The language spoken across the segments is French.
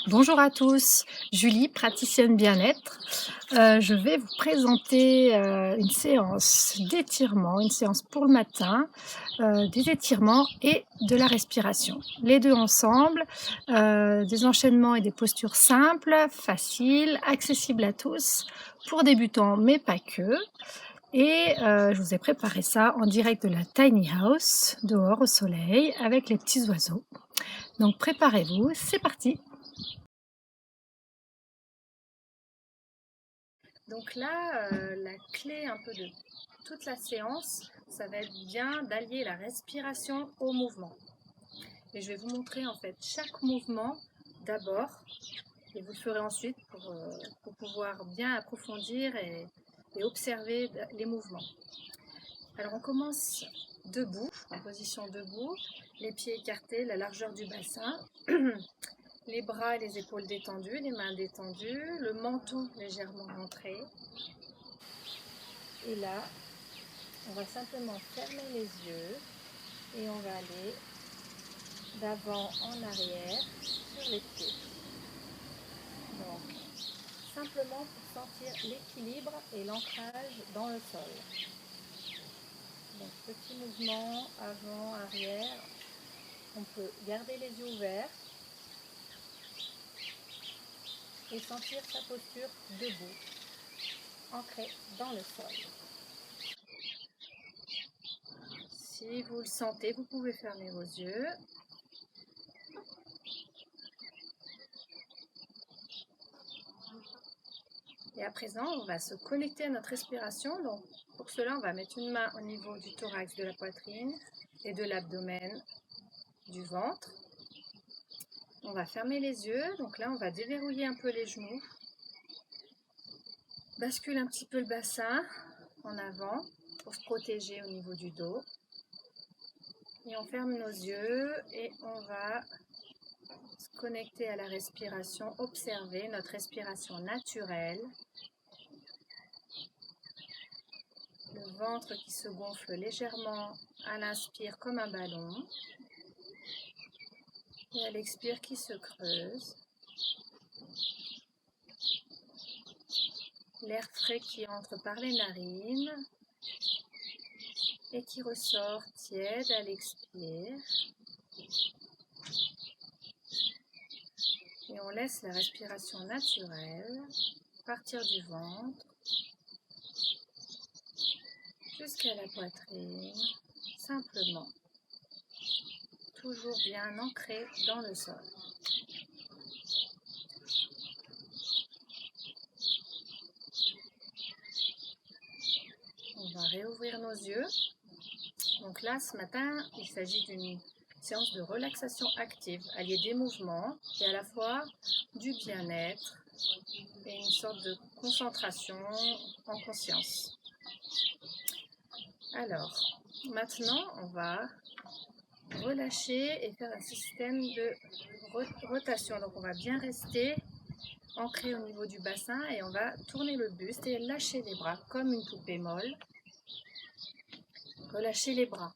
Bonjour à tous, Julie, praticienne bien-être. Je vais vous présenter une séance d'étirement, une séance pour le matin, des étirements et de la respiration. Les deux ensemble, des enchaînements et des postures simples, faciles, accessibles à tous, pour débutants mais pas que. Et je vous ai préparé ça en direct de la Tiny House, dehors au soleil, avec les petits oiseaux. Donc préparez-vous, c'est parti! Donc là, la clé un peu de toute la séance, ça va être bien d'allier la respiration au mouvement. Et je vais vous montrer en fait chaque mouvement d'abord, et vous le ferez ensuite pour pouvoir bien approfondir et observer les mouvements. Alors on commence debout, en position debout, les pieds écartés, la largeur du bassin, les bras et les épaules détendus, les mains détendues, le menton légèrement rentré. Et là, on va simplement fermer les yeux et on va aller d'avant en arrière sur les pieds. Donc, simplement pour sentir l'équilibre et l'ancrage dans le sol. Donc, petit mouvement avant, arrière. On peut garder les yeux ouverts et sentir sa posture debout, ancrée dans le sol. Si vous le sentez, vous pouvez fermer vos yeux. Et à présent, on va se connecter à notre respiration. Donc, pour cela, on va mettre une main au niveau du thorax, de la poitrine et de l'abdomen, du ventre. On va fermer les yeux. Donc là, on va déverrouiller un peu les genoux. Bascule un petit peu le bassin en avant pour se protéger au niveau du dos. Et on ferme nos yeux et on va se connecter à la respiration, observer notre respiration naturelle. Le ventre qui se gonfle légèrement à l'inspire comme un ballon et à l'expire qui se creuse. L'air frais qui entre par les narines et qui ressort tiède à l'expire. Et on laisse la respiration naturelle partir du ventre jusqu'à la poitrine, simplement, toujours bien ancré dans le sol. On va réouvrir nos yeux. Donc là, ce matin, il s'agit d'une séance de relaxation active, alliée des mouvements et à la fois du bien-être et une sorte de concentration en conscience. Alors, maintenant, on va relâcher et faire un système de rotation. Donc, on va bien rester ancré au niveau du bassin et on va tourner le buste et lâcher les bras comme une poupée molle. Relâcher les bras.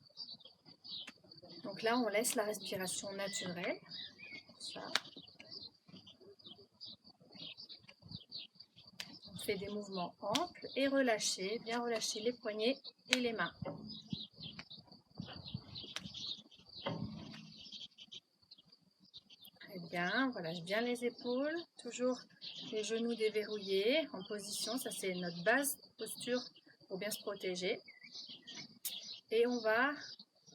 Donc là, on laisse la respiration naturelle. Ça. On fait des mouvements amples et relâchés, bien relâcher les poignets et les mains. Très bien, on relâche bien les épaules, toujours les genoux déverrouillés en position, ça c'est notre base posture pour bien se protéger. Et on va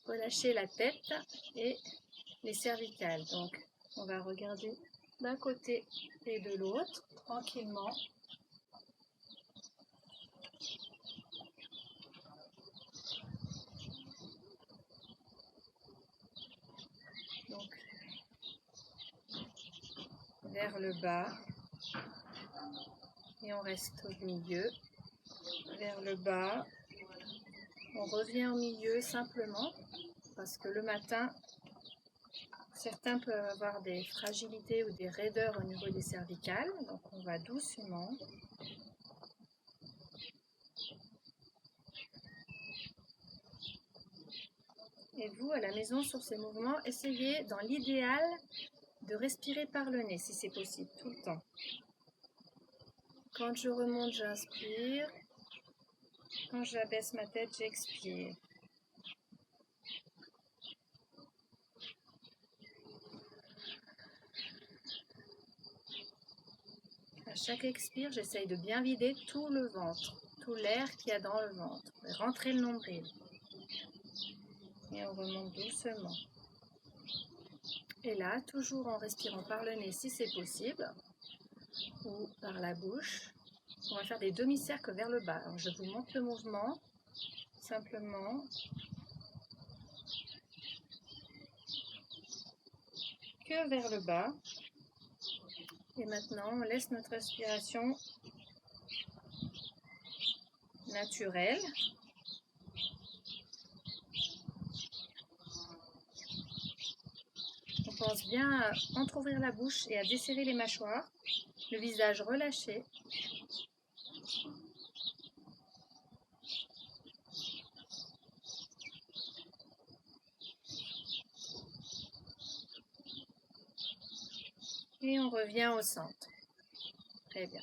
relâcher la tête et les cervicales. Donc on va regarder d'un côté et de l'autre tranquillement. Donc vers le bas et on reste au milieu, vers le bas, on revient au milieu simplement parce que le matin certains peuvent avoir des fragilités ou des raideurs au niveau des cervicales, donc on va doucement. Et vous, à la maison, sur ces mouvements, essayez, dans l'idéal, de respirer par le nez si c'est possible, tout le temps. Quand je remonte, j'inspire. Quand j'abaisse ma tête, j'expire. À chaque expire, j'essaye de bien vider tout le ventre, tout l'air qu'il y a dans le ventre, de rentrer le nombril. Et on remonte doucement. Et là, toujours en respirant par le nez si c'est possible, ou par la bouche, on va faire des demi-cercles vers le bas. Alors, je vous montre le mouvement, simplement. Que vers le bas. Et maintenant, on laisse notre respiration naturelle. On pense bien à entrouvrir la bouche et à desserrer les mâchoires, le visage relâché. Et on revient au centre. Très bien.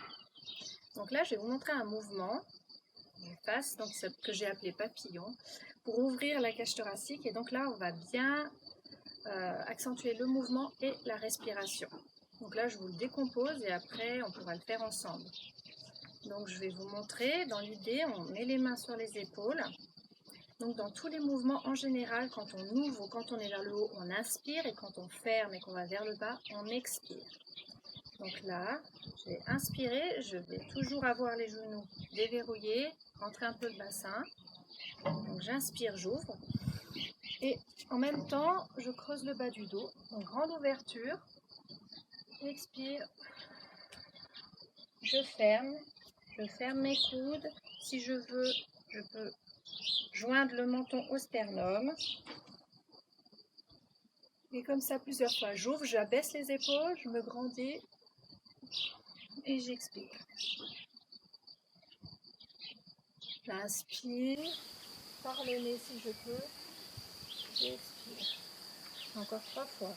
Donc là, je vais vous montrer un mouvement en face, donc que j'ai appelé papillon, pour ouvrir la cage thoracique. Et donc là, on va bien accentuer le mouvement et la respiration. Donc là, je vous le décompose et après, on pourra le faire ensemble. Donc je vais vous montrer, dans l'idée, on met les mains sur les épaules. Donc dans tous les mouvements, en général, quand on ouvre ou quand on est vers le haut, on inspire, et quand on ferme et qu'on va vers le bas, on expire. Donc là, je vais inspirer, je vais toujours avoir les genoux déverrouillés, rentrer un peu le bassin. Donc j'inspire, j'ouvre. Et en même temps, je creuse le bas du dos. Donc grande ouverture. Expire. Je ferme mes coudes. Si je veux, je peux joindre le menton au sternum. Et comme ça plusieurs fois. J'ouvre, j'abaisse les épaules, je me grandis et j'expire. J'inspire par le nez si je peux. J'expire. Encore 3 fois.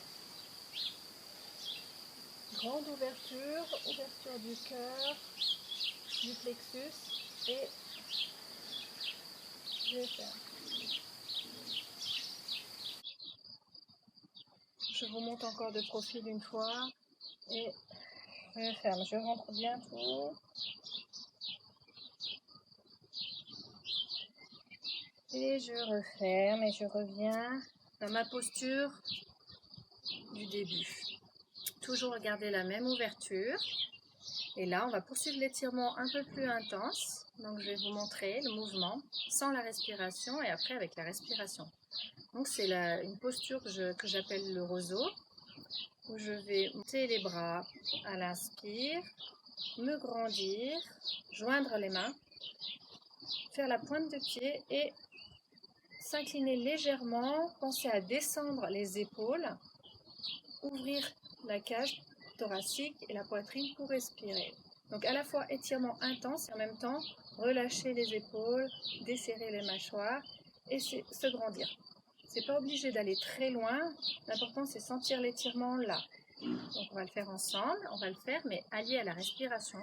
Grande ouverture, ouverture du cœur, du plexus et je ferme. Je vous monte encore de profil une fois et je ferme. Je rentre bien tout. Et je referme et je reviens dans ma posture du début. Toujours regarder la même ouverture. Et là, on va poursuivre l'étirement un peu plus intense. Donc, je vais vous montrer le mouvement sans la respiration et après avec la respiration. Donc, c'est une posture que j'appelle le roseau, où je vais monter les bras à l'inspire, me grandir, joindre les mains, faire la pointe de pied et s'incliner légèrement, penser à descendre les épaules, ouvrir la cage thoracique et la poitrine pour respirer. Donc à la fois étirement intense et en même temps relâcher les épaules, desserrer les mâchoires et se grandir. C'est pas obligé d'aller très loin, l'important c'est sentir l'étirement là. Donc on va le faire ensemble, on va le faire mais allié à la respiration.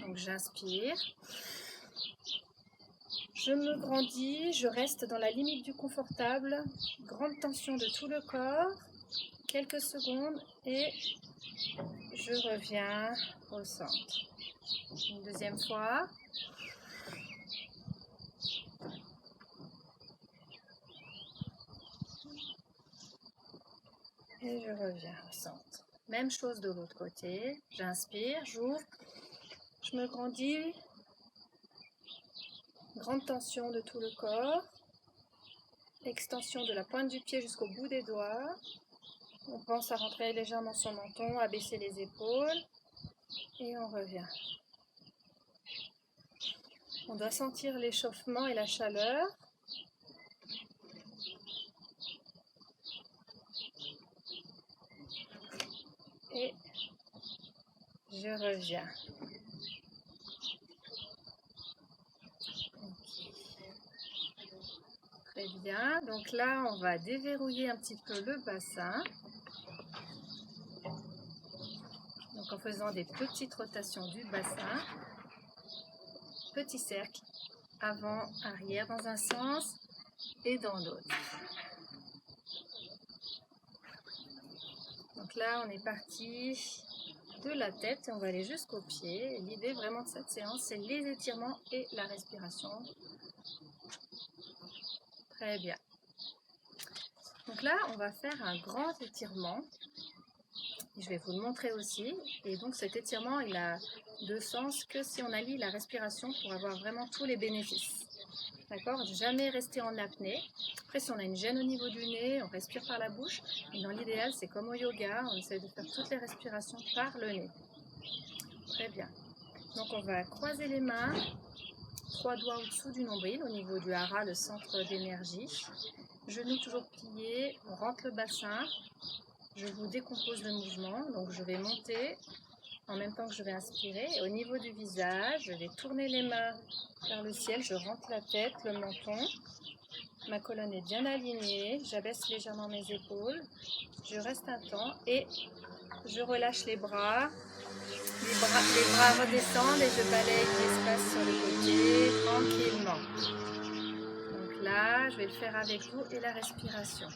Donc j'inspire, je me grandis, je reste dans la limite du confortable, grande tension de tout le corps, quelques secondes et je reviens au centre. Une deuxième fois. Et je reviens au centre. Même chose de l'autre côté. J'inspire, j'ouvre, je me grandis. Grande tension de tout le corps. Extension de la pointe du pied jusqu'au bout des doigts. On pense à rentrer légèrement son menton, à baisser les épaules. Et on revient. On doit sentir l'échauffement et la chaleur. Et je reviens. Très bien. Donc là, on va déverrouiller un petit peu le bassin. Donc en faisant des petites rotations du bassin, petit cercle, avant, arrière dans un sens et dans l'autre. Donc là, on est parti de la tête et on va aller jusqu'aux pieds. L'idée vraiment de cette séance, c'est les étirements et la respiration. Très bien. Donc là, on va faire un grand étirement. Je vais vous le montrer aussi. Et donc cet étirement, il a de sens que si on allie la respiration pour avoir vraiment tous les bénéfices. D'accord? Jamais rester en apnée. Après, si on a une gêne au niveau du nez, on respire par la bouche. Mais dans l'idéal, c'est comme au yoga, on essaie de faire toutes les respirations par le nez. Très bien. Donc on va croiser les mains, 3 doigts au-dessous du nombril, au niveau du hara, le centre d'énergie. Genoux toujours pliés, on rentre le bassin. Je vous décompose le mouvement, donc je vais monter en même temps que je vais inspirer. Et au niveau du visage, je vais tourner les mains vers le ciel, je rentre la tête, le menton. Ma colonne est bien alignée, j'abaisse légèrement mes épaules. Je reste un temps et je relâche les bras. Les bras redescendent et je balaye l'espace sur le côté tranquillement. Donc là, je vais le faire avec vous et la respiration.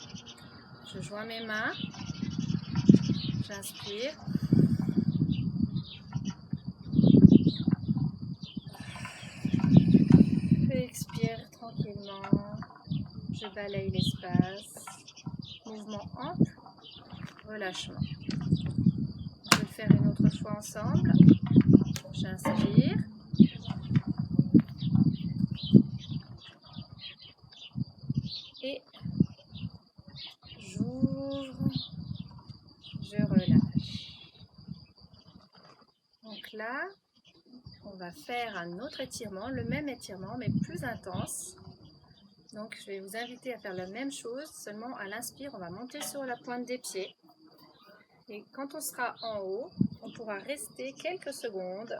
Je joins mes mains, j'inspire. Expire tranquillement, je balaye l'espace, mouvement ample, relâchement. Je vais le faire une autre fois ensemble. J'inspire. Et j'ouvre, je relâche. Donc là, on va faire un autre étirement, le même étirement mais plus intense. Donc je vais vous inviter à faire la même chose, seulement à l'inspire, on va monter sur la pointe des pieds. Et quand on sera en haut, on pourra rester quelques secondes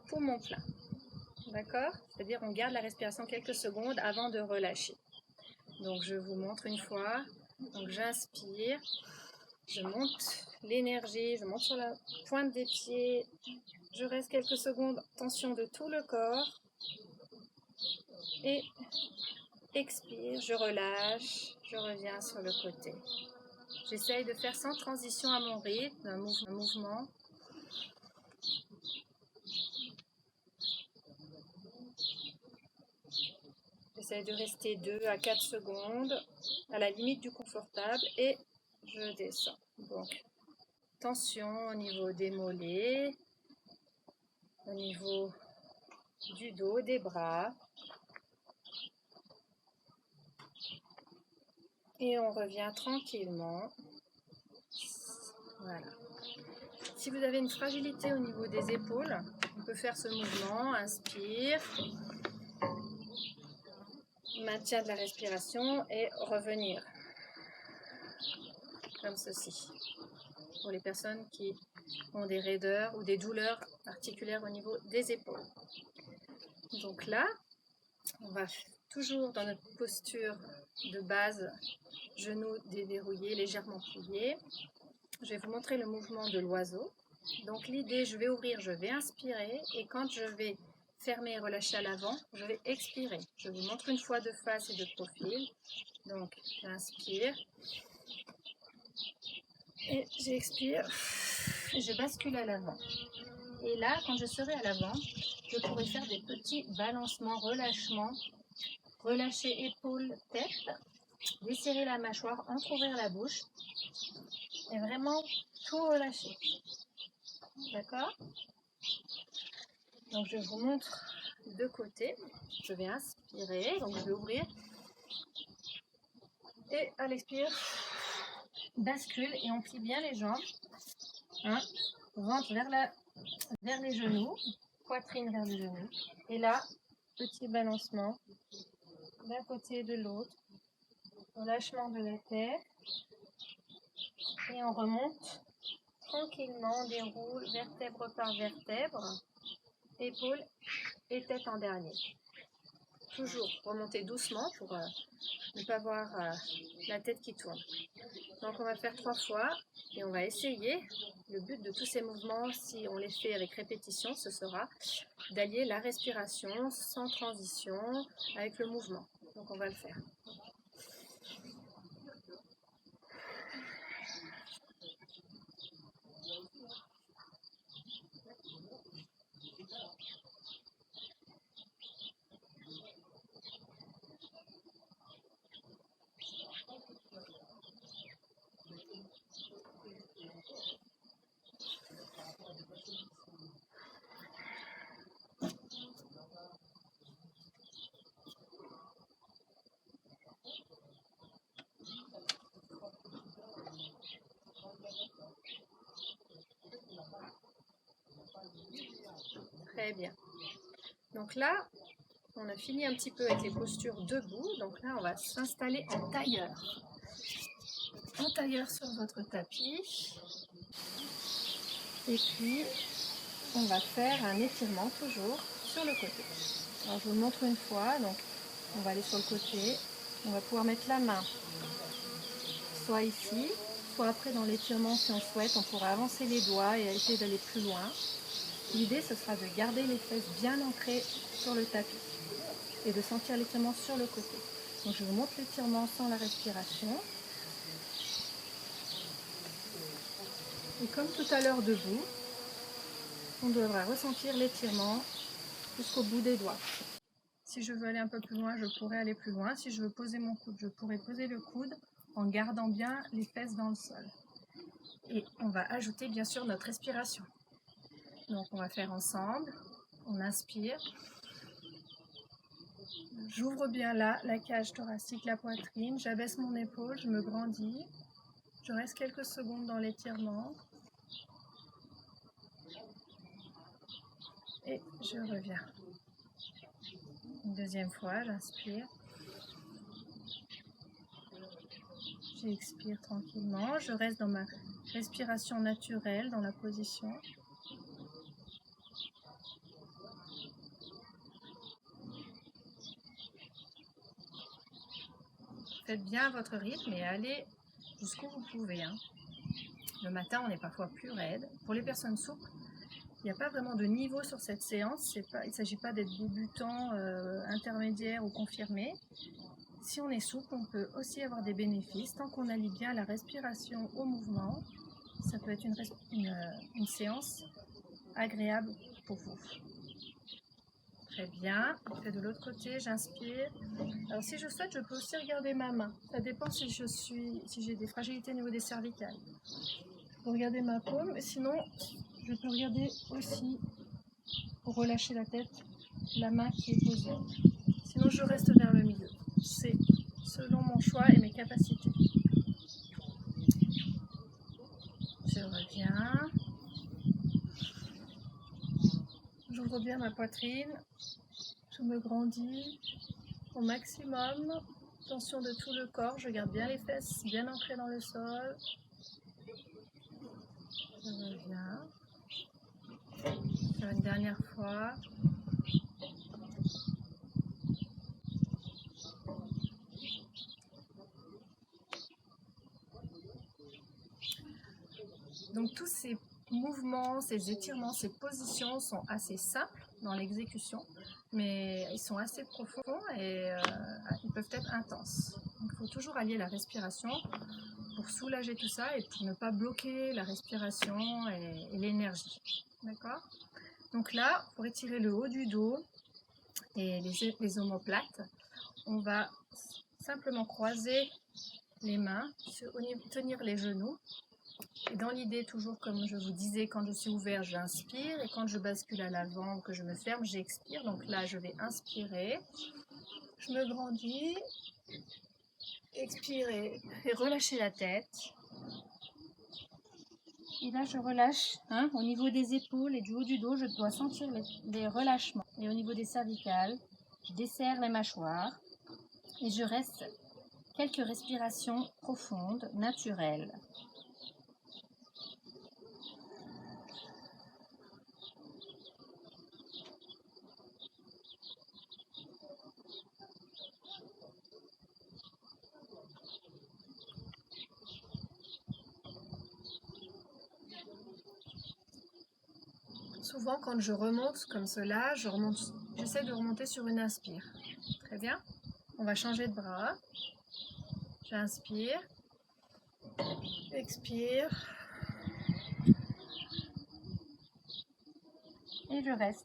poumon plein. D'accord? C'est-à-dire on garde la respiration quelques secondes avant de relâcher. Donc je vous montre une fois. Donc j'inspire, je monte l'énergie, je monte sur la pointe des pieds, je reste quelques secondes, tension de tout le corps. Et expire, je relâche, je reviens sur le côté. J'essaye de faire sans transition à mon rythme, un mouvement. J'essaye de rester 2 à 4 secondes à la limite du confortable et je descends. Donc, tension au niveau des mollets, au niveau du dos, des bras. Et on revient tranquillement. Voilà. Si vous avez une fragilité au niveau des épaules, on peut faire ce mouvement. Inspire. Maintien de la respiration et revenir. Comme ceci. Pour les personnes qui ont des raideurs ou des douleurs articulaires au niveau des épaules. Donc là, on va toujours dans notre posture de base, genoux déverrouillés, légèrement pliés. Je vais vous montrer le mouvement de l'oiseau. Donc l'idée, je vais ouvrir, je vais inspirer et quand je vais fermer et relâcher à l'avant, je vais expirer. Je vous montre une fois de face et de profil. Donc j'inspire et j'expire et je bascule à l'avant. Et là, quand je serai à l'avant, je pourrai faire des petits balancements, relâchements. Relâcher épaules, tête, desserrer la mâchoire, entrouvrir la bouche et vraiment tout relâcher. D'accord? Donc je vous montre de côté. Je vais inspirer, donc je vais ouvrir. Et à l'expire, bascule et on plie bien les jambes. Ventre vers les genoux, poitrine vers les genoux. Et là, petit balancement d'un côté et de l'autre. Relâchement de la tête. Et on remonte tranquillement, on déroule vertèbre par vertèbre, épaules et tête en dernier. Toujours remonter doucement pour ne pas avoir la tête qui tourne. Donc on va faire 3 fois. Et on va essayer, le but de tous ces mouvements, si on les fait avec répétition, ce sera d'allier la respiration sans transition avec le mouvement. Donc on va le faire. Très bien. Donc là, on a fini un petit peu avec les postures debout. Donc là, on va s'installer en tailleur. En tailleur sur votre tapis. Et puis, on va faire un étirement toujours sur le côté. Alors, je vous montre une fois. Donc, on va aller sur le côté. On va pouvoir mettre la main soit ici, soit après dans l'étirement si on souhaite. On pourra avancer les doigts et essayer d'aller plus loin. L'idée, ce sera de garder les fesses bien ancrées sur le tapis et de sentir l'étirement sur le côté. Donc, je vous montre l'étirement sans la respiration. Et comme tout à l'heure debout, on devra ressentir l'étirement jusqu'au bout des doigts. Si je veux aller un peu plus loin, je pourrais aller plus loin. Si je veux poser mon coude, je pourrais poser le coude en gardant bien les fesses dans le sol. Et on va ajouter bien sûr notre respiration. Donc on va faire ensemble. On inspire. J'ouvre bien là la cage thoracique, la poitrine. J'abaisse mon épaule, je me grandis. Je reste quelques secondes dans l'étirement. Et je reviens. Une deuxième fois, j'inspire. J'expire tranquillement. Je reste dans ma respiration naturelle, dans la position. Faites bien votre rythme et allez jusqu'où vous pouvez. Le matin, on est parfois plus raide. Pour les personnes souples, il n'y a pas vraiment de niveau sur cette séance. Il ne s'agit pas d'être débutant, intermédiaire ou confirmé. Si on est souple, on peut aussi avoir des bénéfices. Tant qu'on allie bien la respiration au mouvement, ça peut être une séance agréable pour vous. Très bien. On fait de l'autre côté, j'inspire. Alors si je souhaite, je peux aussi regarder ma main. Ça dépend si j'ai des fragilités au niveau des cervicales. Je peux regarder ma paume, mais sinon, je peux regarder aussi, pour relâcher la tête, la main qui est posée. Sinon, je reste vers le milieu. C'est selon mon choix et mes capacités. Je reviens. J'ouvre bien ma poitrine. Je me grandis au maximum. Tension de tout le corps. Je garde bien les fesses bien ancrées dans le sol. Je reviens. Faire une dernière fois. Donc tous ces mouvements, ces étirements, ces positions sont assez simples dans l'exécution, mais ils sont assez profonds et ils peuvent être intenses. Donc, il faut toujours allier la respiration pour soulager tout ça et pour ne pas bloquer la respiration et l'énergie. D'accord ? Donc là, pour étirer le haut du dos et les omoplates, on va simplement croiser les mains, tenir les genoux. Et dans l'idée, toujours comme je vous disais, quand je suis ouvert, j'inspire. Et quand je bascule à l'avant, que je me ferme, j'expire. Donc là, je vais inspirer. Je me grandis. Expirer. Et relâcher la tête. Et là, je relâche. Au niveau des épaules et du haut du dos, je dois sentir les relâchements. Et au niveau des cervicales, je desserre les mâchoires. Et je reste quelques respirations profondes, naturelles. Souvent, quand je remonte comme cela, j'essaie de remonter sur une inspire. Très bien. On va changer de bras. J'inspire. Expire. Et je reste.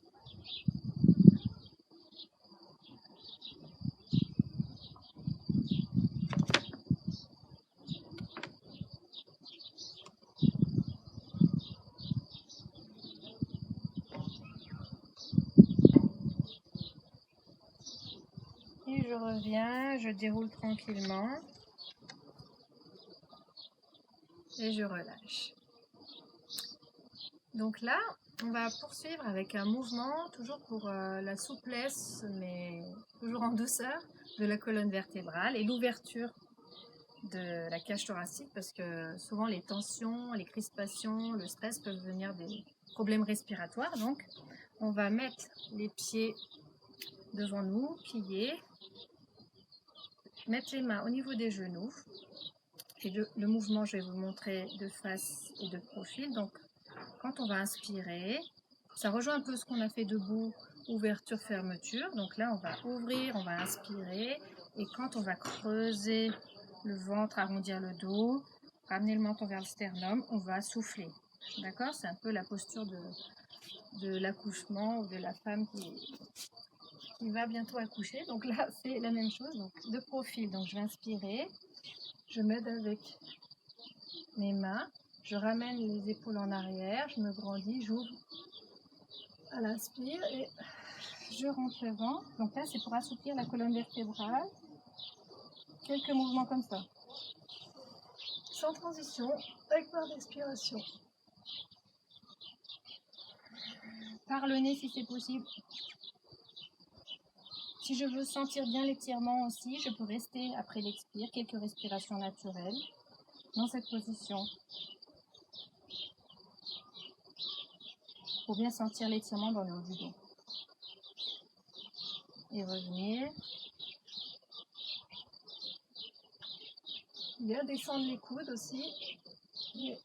Et je reviens, je déroule tranquillement. Et je relâche. Donc là, on va poursuivre avec un mouvement, toujours pour la souplesse, mais toujours en douceur, de la colonne vertébrale et l'ouverture de la cage thoracique, parce que souvent les tensions, les crispations, le stress peuvent venir des problèmes respiratoires. Donc, on va mettre les pieds devant nous, pliés, mettre les mains au niveau des genoux. Et le mouvement, je vais vous montrer de face et de profil. Donc, quand on va inspirer, ça rejoint un peu ce qu'on a fait debout, ouverture, fermeture. Donc là, on va ouvrir, on va inspirer. Et quand on va creuser le ventre, arrondir le dos, ramener le menton vers le sternum, on va souffler. D'accord? C'est un peu la posture de l'accouchement ou de la femme qui va bientôt accoucher. Donc là, c'est la même chose. Donc de profil, donc je vais inspirer. Je m'aide avec mes mains. Je ramène les épaules en arrière. Je me grandis, j'ouvre à l'inspire et je rentre le ventre. Donc là, c'est pour assouplir la colonne vertébrale. Quelques mouvements comme ça. Sans transition, avec ma respiration. Par le nez si c'est possible. Si je veux sentir bien l'étirement aussi, je peux rester après l'expire, quelques respirations naturelles dans cette position. Pour bien sentir l'étirement dans le haut du dos. Et revenir. Bien descendre les coudes aussi. Et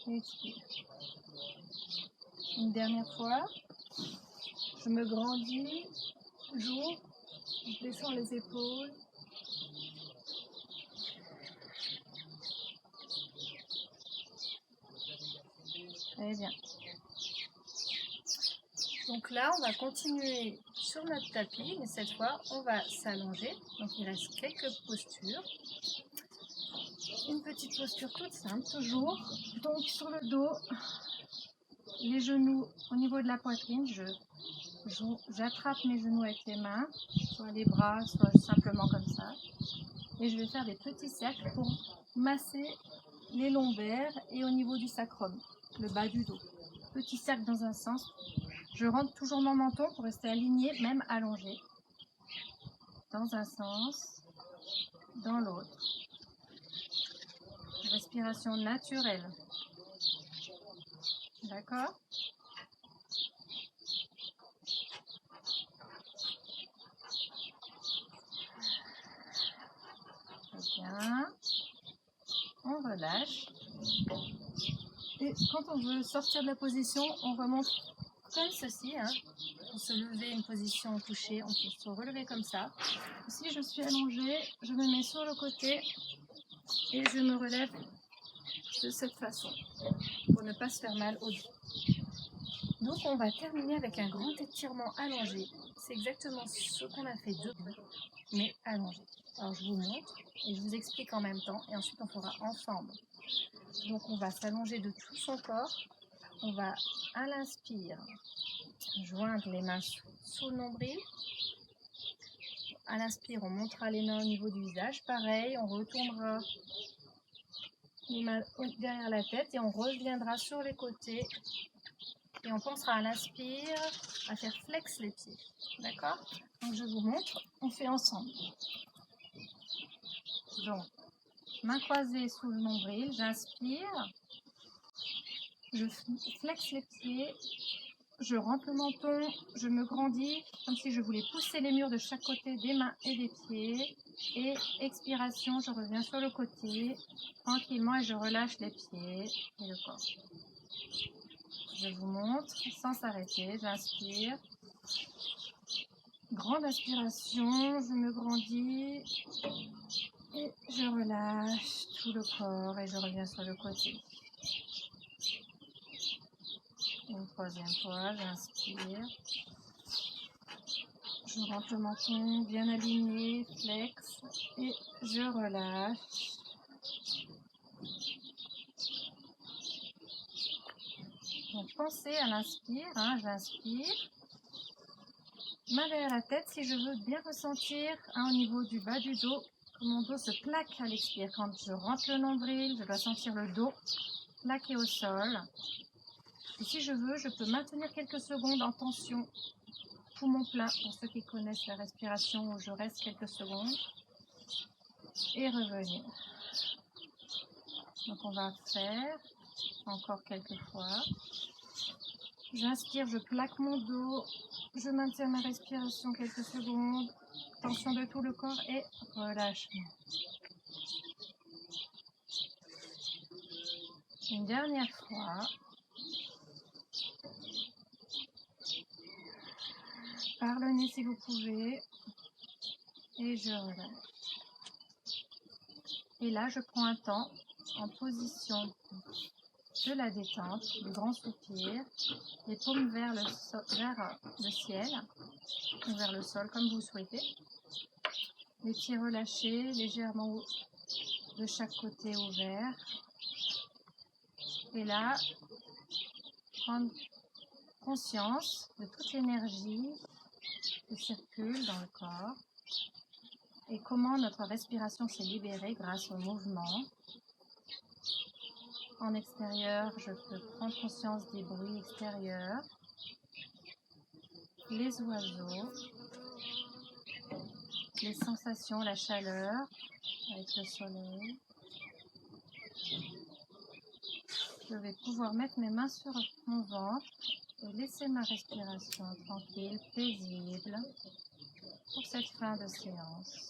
expire. Une dernière fois. Je me grandis, j'ouvre, je descends les épaules. Très bien. Donc là, on va continuer sur notre tapis, mais cette fois, on va s'allonger. Donc il reste quelques postures. Une petite posture toute simple, toujours. Donc sur le dos, les genoux au niveau de la poitrine, j'attrape mes genoux avec les mains, soit les bras, soit simplement comme ça. Et je vais faire des petits cercles pour masser les lombaires et au niveau du sacrum, le bas du dos. Petit cercle dans un sens. Je rentre toujours mon menton pour rester aligné, même allongé. Dans un sens, dans l'autre. Respiration naturelle. D'accord ? Bien. On relâche. Et quand on veut sortir de la position, on remonte comme ceci. Pour se lever, une position touchée, on peut se relever comme ça. Si je suis allongée, je me mets sur le côté et je me relève de cette façon pour ne pas se faire mal au dos. Donc on va terminer avec un grand étirement allongé. C'est exactement ce qu'on a fait debout, mais allongé. Alors je vous montre et je vous explique en même temps et ensuite on fera ensemble. Donc on va s'allonger de tout son corps. On va à l'inspire joindre les mains sous le nombril. À l'inspire, on montera les mains au niveau du visage. Pareil, on retournera les mains derrière la tête et on reviendra sur les côtés. Et on pensera à l'inspire à faire flex les pieds. D'accord ? Donc je vous montre, on fait ensemble. Donc, main croisée sous le nombril, j'inspire. Je flex les pieds je rentre le menton, je me grandis, comme si je voulais pousser les murs de chaque côté des mains et des pieds. Et expiration, je reviens sur le côté, tranquillement, et je relâche les pieds et le corps. Je vous montre, sans s'arrêter, j'inspire. Grande inspiration, je me grandis et je relâche tout le corps et je reviens sur le côté. Une troisième fois, j'inspire. Je rentre le menton bien aligné, flex, et je relâche. Donc pensez à l'inspire, j'inspire. Main derrière la tête si je veux bien ressentir au niveau du bas du dos, que mon dos se plaque à l'expire. Quand je rentre le nombril, je dois sentir le dos plaqué au sol. Et si je veux, je peux maintenir quelques secondes en tension, poumon plein, pour ceux qui connaissent la respiration où je reste quelques secondes, et revenir. Donc on va faire encore quelques fois. J'inspire, je plaque mon dos, je maintiens ma respiration quelques secondes, tension de tout le corps et relâchement. Une dernière fois. Par le nez si vous pouvez. Et je relâche. Et là, je prends un temps en position de la détente, du grand soupir, les paumes vers le ciel, ou vers le sol, comme vous souhaitez. Les pieds relâchés, légèrement de chaque côté ouvert. Et là, prendre conscience de toute l'énergie qui circule dans le corps et comment notre respiration s'est libérée grâce au mouvement. En extérieur, je peux prendre conscience des bruits extérieurs, les oiseaux, les sensations, la chaleur avec le soleil. Je vais pouvoir mettre mes mains sur mon ventre et laisser ma respiration tranquille, paisible pour cette fin de séance.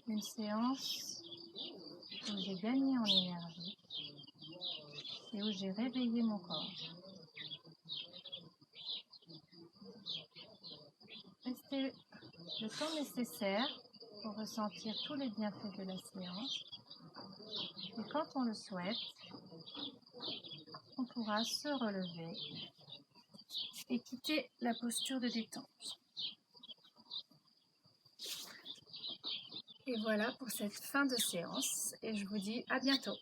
Une séance où j'ai gagné en énergie et où j'ai réveillé mon corps. Restez le temps nécessaire pour ressentir tous les bienfaits de la séance. Et quand on le souhaite, on pourra se relever et quitter la posture de détente. Et voilà pour cette fin de séance et je vous dis à bientôt.